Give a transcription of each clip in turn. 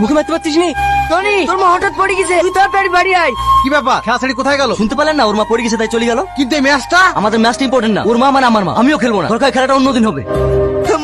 মুখে মারতে পারছিস নি? টনি, তোর মা হঠাৎ পড়ে গেছে, তুই তাড়াতাড়ি বাড়ি আয়। কি ব্যাপার, খেলা ছেড়ে কোথায় গেল? শুনতে পেলেন না, ওর মা পড়ে গেছে তাই চলে গেল। কিন্তু এই ম্যাচটা আমাদের ম্যাচটা ইম্পর্টেন্ট না, ওর মা মানে আমার মা, আমিও খেলবো না, দরকার খেলাটা অন্যদিন হবে।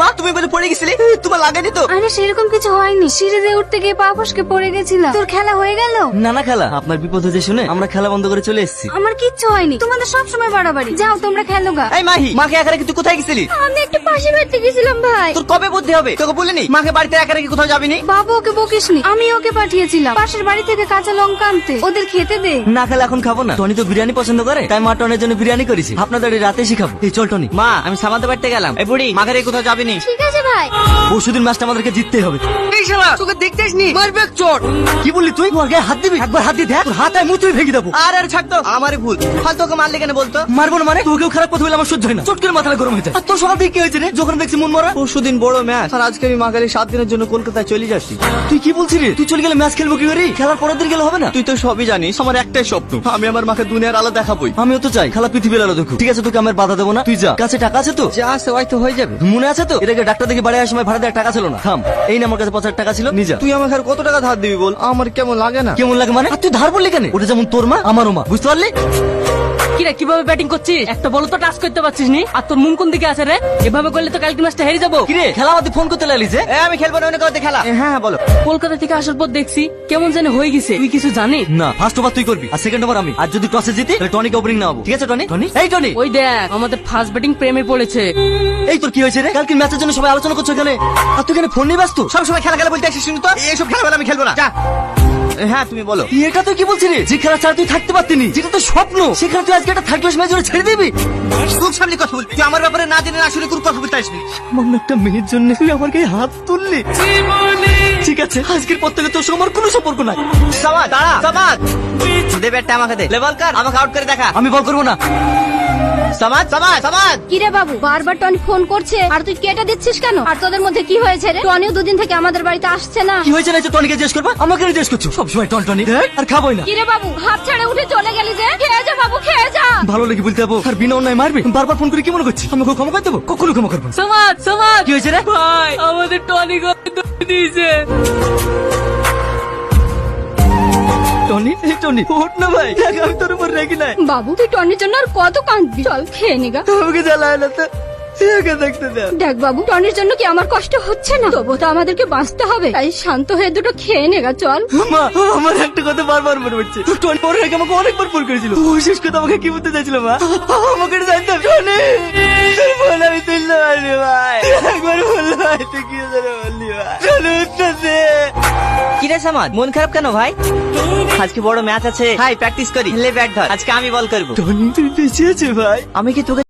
মা, তুমি বলে পড়ে গেছিলে, তোমার লাগেনি তো? আরে সেরকম কিছু হয়নি, সিঁড়ি দিয়ে উঠতে গিয়ে পা ফসকে পড়ে গেছিলাম। তোর খেলা হয়ে গেল? না না খেলা, আপনার বিপদ হয়েছে শুনে আমরা খেলা বন্ধ করে চলে এসেছি। আমার কিচ্ছু হয়নি, তোমাদের সব সময় বাড়াবাড়ি। যাও তোমরা খেলো গা। এই মাহি, মাকে একা রেখে তুই কোথায় গেছিলি? আমি একটু পাশে বাড়তে গেছিলাম ভাই। তোর কবে বুদ্ধি হবে? তোকে বলিনি মাকে বাড়িতে একা রেখে কোথাও যাবিনি? বাবু ওকে বকিসনি, আমি ওকে পাঠিয়েছিলাম পাশের বাড়ি থেকে কাঁচা লঙ্কা আনতে, ওদের খেতে দে। না খেলে এখন খাবো না। টনি তো বিরিয়ানি পছন্দ করে, তাই মা টনের জন্য বিরিয়ানি করেছি। আপনাদের এই রাতে শিখাবো। এই চল টনি। মা, আমি সামাতে বাড়তে গেলাম। এই বুড়ি, মাকে রেখে কোথাও যাবি নি? ঠিক আছে ভাই। পরশুদিন ম্যাচটা আমাদেরকে জিততেই হবে। এই শালা তোকে দেখতে আসনি, মারবে এক চোট। কি বললি তুই? তোর গায়ে হাত দিবি? একবার হাত দিয়ে দেখ, তোর হাত আয় মুখ তুই ভেঙে দেবো। আর ছাড় তো, আমারই ভুল। ফালতু ওকে মারলে কেন বলতো? মারবো না মানে? তোকেও খারাপ কথা বলে আমার সহ্য হয় না, চট করে মাথাটা গরম হয়ে যায়। আর তোর সকাল থেকে কি হয়েছে রে? যখন দেখছি মন মরা। পরশুদিন বড় ম্যাচ, আর আজকে আমি মাকালি 7 দিনের জন্য কলকাতায় চলে যাচ্ছি। তুই কি বলছিস রে? তুই চলে গেলে ম্যাচ খেলবো কি করে? খেলার পরের দিন গেলে হবে না? তুই তো সবই জানিস, আমার একটাই স্বপ্ন, আমি আমার মাকে দুনিয়ার আলো দেখাবোই। আমিও তো চাই খেলা পৃথিবীর আলো দেখো। ঠিক আছে, তোকে আমার বাধা দেবো না, তুই যা। কাছে টাকা আছে তো? যা আছে হয়তো হয়ে যাবে। মনে আছে তো? এটাকে ডাক্তার দেখে বাড়ি আসার সময় ভাড়া দেওয়ার টাকা ছিল না। থাম, এই না আমার কাছে 5,000 টাকা ছিল, নিজা। তুই আমাকে আর কত টাকা ধার দিবি বল? আমার কেমন লাগে না। কেমন লাগে মানে? আর তুই ধার বললি কেন? ওটা যেমন তোর মা আমারও মা, বুঝতে পারলি? কিরে, কিভাবে ব্যাটিং করছিস? একটা বল তো টাচ করতে পারছিস নি। আর তোর মুখ কোন দিকে আছে রে? এভাবে করলে তো কালকে ম্যাচটা হেরে যাবো। কিরে, খেলা আমাদের ফোন করতে লাগলি যে? আমি খেলবো না, অন্য কাউকে খেলা। হ্যাঁ হ্যাঁ বলো। কলকাতা থেকে আসার পর দেখছি কেমন জানি হয়ে গেছে। তুই কিছু জানিস? না, ফার্স্ট ওভার তুই করবি আর সেকেন্ড ওভার আমি। আর যদি টসে জিতি তাহলে টনিকে ওপেনিং নামাবো। ঠিক আছে টনি? টনি, এই টনি। ওই দেখ, আমাদের ফার্স্ট ব্যাটিং প্রেমে পড়েছে। এই তোর কি হয়েছে রে? কালকে ম্যাচের জন্য সবাই আলোচনা করছো এখানে, আর তুই এখানে ফোন নিয়ে ব্যস্ত। সবসময় খেলা খেলা বলতে আসিস শুনি তো, এইসব খেলা বলে আমি খেলবো না। যা। হ্যাঁ তুমি বলো। এটা তুই কি বলছিস রে? যে খেলা ছাড়া তুই থাকতে পারতিনি, যেটা তোর স্বপ্ন, সেখানে তুই আজকে একটা থার্ড ক্লাস ম্যাচ ছেড়ে দিবি? খুব সামনে কথা বল, তুই আমার ব্যাপারে না জেনে না শুনে কোনো কথা বলতে আসবি। সামান্য একটা মেয়ের জন্য তুই আমার গায়ে হাত তুললি। ঠিক আছে, আজকের পর থেকে তোর সঙ্গে আমার কোনো সম্পর্ক নাই। সামাদ দাঁড়া, সামাদ দে ব্যাটটা আমাকে দে। লেভেল কর, আমাকে আউট করে দেখা। আমি বল করবো না। সামাদ সামাদ সামাদ। কিরে বাবু, বারবার টনি ফোন করছে আর তুই কেটে দিচ্ছিস কেন? আর তোদের মধ্যে কি হয়েছে রে? টনিও দুদিন থেকে আমাদের বাড়িতে আসছে না। কি হয়েছে না যে টনিকে জিজ্ঞেস করবা? আমাকে জিজ্ঞেস করছো সবসময়। টন টনি দেখ, আর খাবোই না। কিরে বাবু, হাত ছেড়ে উঠে চলে গেলি যে? খেয়ে যা বাবু, খেয়ে যা। ভালো লেগে বলতে যাবো আর বিনা অন্যায় মারবি? বারবার ফোন করে কি মনে করছিস আমাকে ক্ষমা করে দেবো? কখনো ক্ষমা করবো না। সমাজ সমাজ, কি হয়েছে রে? ভাই আমাদের টনি গড়ে দিয়েছে। টনি, এই টনি ওঠ না ভাই, দেখ আমি তোর উপর রেগে নাই। বাবু তুই টনির জন্য আর কত কাঁদবি? চল খেয়ে নিগা। আমাকে জ্বালায় না তো, একে দেখতে দাও। দেখ বাবু, টনির জন্য কি আমার কষ্ট হচ্ছে না? তবু তো আমাদেরকে বাঁচতে হবে, তাই শান্ত হয়ে দুটো খেয়ে নেগা। চল। মা, আমার একটা কথা বারবার মনে হচ্ছে। টনি ওর আগে আমাকে অনেকবার ফোন করেছিল। ও শেষ কথা আমাকে কি বলতে চাইছিল মা? আমাকে এটা জানতাম। টনি, তোর ফোন আমি তুলতে পারিনি ভাই। একবার বললো ভাই, তুই কি জানো বললি ভাই? টনি উঠতে দে। কিরে সামাদ, মন খারাপ কেন ভাই? আজকে বড় ম্যাচ আছে ভাই, প্র্যাকটিস করি। লে ব্যাট ধর, আজকে আমি বল করবো। টনি তুই বেঁচে আছে ভাই? আমি কি তোকে